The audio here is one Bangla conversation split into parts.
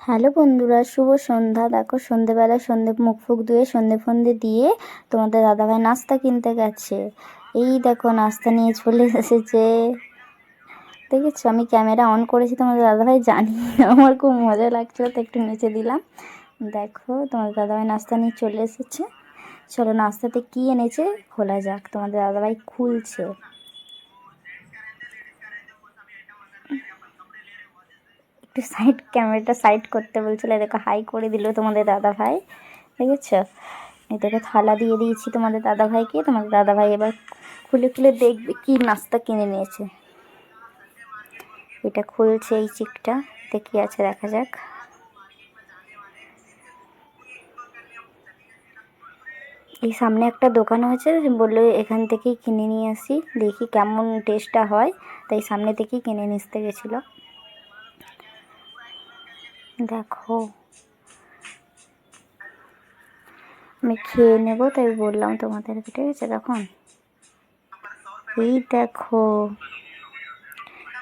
হ্যালো বন্ধুরা, শুভ সন্ধ্যা। দেখো সন্ধেবেলায় মুখ ফুক ধুয়ে সন্ধে ফন্দে দিয়ে তোমাদের দাদাভাই নাস্তা কিনতে গেছে। এই দেখো নাস্তা নিয়ে চলে এসেছে, দেখেছো? আমি ক্যামেরা অন করেছি তোমাদের দাদাভাই জানি আমার খুব মজা লাগছিল তো একটু নেচে দিলাম। দেখো তোমাদের দাদাভাই নাস্তা নিয়ে চলে এসেছে। চলো নাস্তাতে কি এনেছে খোলা যাক। তোমাদের দাদাভাই খুলছে। একটু ক্যামেরাটা সাইড করতে বলছিল, দেখো হাই করে দিল তোমাদের দাদাভাই, দেখেছো? এই দেখো থালা দিয়ে দিয়েছি তোমাদের দাদাভাইকে। তোমাদের দাদাভাই এবার খুলে খুলে দেখবে কি নাস্তা কিনে নিয়েছে। এটা খুলছে এই চিকটা, এতে কি আছে দেখা যাক। এই সামনে একটা দোকান হয়েছে, বললো এখান থেকেই কিনে নিয়ে আসি, দেখি কেমন টেস্টটা হয়, তাই সামনে থেকেই কিনে নিয়ে আসতে গেছিলো। দেখো আমি খেয়ে নেবো তাই বললাম তোমাদেরকে, ঠিক আছে? তখন এই দেখো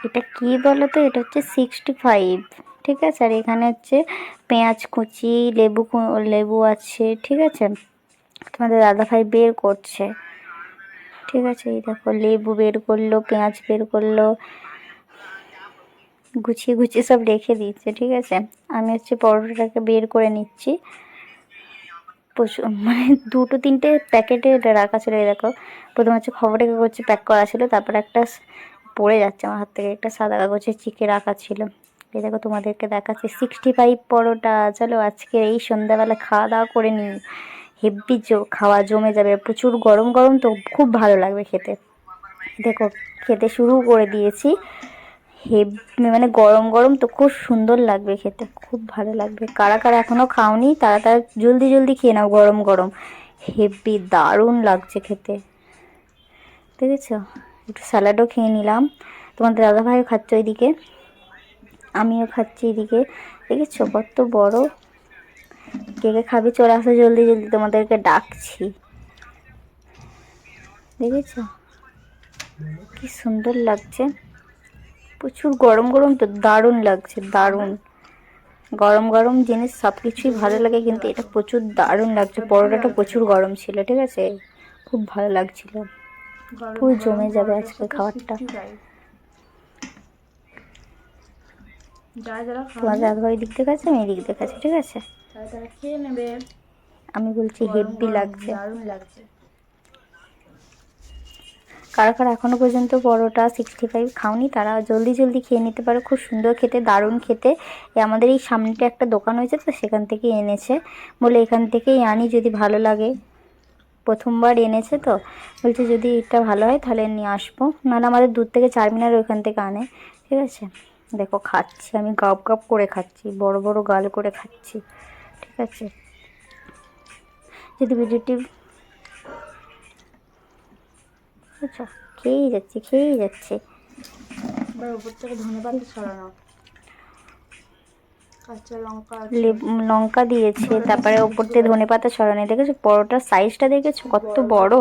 এটা কি বলো তো, এটা হচ্ছে 65, ঠিক আছে? আর এখানে হচ্ছে পেঁয়াজ কুচি, লেবু আছে, ঠিক আছে? তোমাদের দাদাভাই বের করছে, ঠিক আছে? এই দেখো লেবু বের করলো, পেঁয়াজ বের করলো, গুছিয়ে গুছিয়ে সব রেখে দিচ্ছে, ঠিক আছে? আমি হচ্ছে পরোটাটাকে বের করে নিচ্ছি। মানে 2-3টে প্যাকেটে রাখা ছিল। এই দেখো প্রথম হচ্ছে খবরের কাগজে প্যাক করা ছিল, তারপর একটা পড়ে যাচ্ছে আমার হাত থেকে, একটা সাদা কাগজের চিকে রাখা ছিল। এই দেখো তোমাদেরকে দেখাচ্ছি 65 পরোটা। চলো আজকে এই সন্ধ্যাবেলা খাওয়া দাওয়া করে নিই, হেব্বি খাওয়া জমে যাবে। প্রচুর গরম গরম তো, খুব ভালো লাগবে খেতে। দেখো খেতে শুরু করে দিয়েছি, মানে গরম গরম তো খুব সুন্দর লাগবে খেতে, খুব ভালো লাগবে। কারা কারা এখনও খাওনি তারা তারা জলদি জলদি খেয়ে নাও, গরম গরম হেব্বি দারুণ লাগছে খেতে, দেখেছো? একটু স্যালাডও খেয়ে নিলাম। তোমাদের দাদাভাইও খাচ্ছে ওইদিকে, আমিও খাচ্ছি এদিকে। দেখেছো কত বড়। কে কে খাবে চলে আসো জলদি জলদি, তোমাদেরকে ডাকছি। দেখেছো কি সুন্দর লাগছে, প্রচুর গরম গরম তো, দারুণ লাগছে, দারুণ। গরম গরম জিনিস সব কিছুই ভালো লাগে, কিন্তু এটা প্রচুর দারুণ লাগছে। পরোটাটা প্রচুর গরম ছিল, ঠিক আছে? খুব ভালো লাগছিল, পুরো জমে যাবে আজকে খাবারটা। তোমার দাদাভাই দিক থেকে আছে, আমি এদিক থেকে আছি, ঠিক আছে? খেয়ে নেবে। আমি বলছি হেব্বি লাগছে। দারুণ লাগছে। কারা কারা এখনো পর্যন্ত পরোটা 65 খাওনি তারা জলদি জলদি খেয়ে নিতে পারো, খুব সুন্দর খেতে, দারুণ খেতে। আমাদের এই সামনেটা একটা দোকান হয়েছে তো, সেখান থেকেই এনেছে, বলে এখান থেকেই আনি যদি ভালো লাগে। প্রথমবার এনেছে তো, বলছে যদি এটা ভালো হয় তাহলে নিয়ে আসবো, নাহলে আমাদের দূর থেকে চারমিনার ওইখান থেকে আনে, ঠিক আছে? দেখো খাচ্ছি আমি, গাপ গাপ করে খাচ্ছি, বড় বড় গাল করে খাচ্ছি, ঠিক আছে? যদি ভিডিওটি আচ্ছা খেয়েই যাচ্ছে খেয়েই যাচ্ছে। এবার উপর থেকে ধনেপাতা ছড়ানো, কাঁচা লঙ্কা লঙ্কা দিয়েছে, তারপরে ওপর থেকে ধনেপাতা ছড়ানো। দেখেছো পরোটার সাইজটা, দেখেছো কত বড়?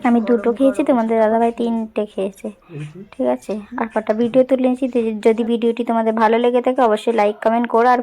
আমি 2টো খেয়েছি, তোমাদের দাদাভাই 3টে খেয়েছে, ঠিক আছে? আর কটা ভিডিও তুলে নিয়েছি। যদি ভিডিওটি তোমাদের ভালো লেগে থাকে অবশ্যই লাইক কমেন্ট করো, আর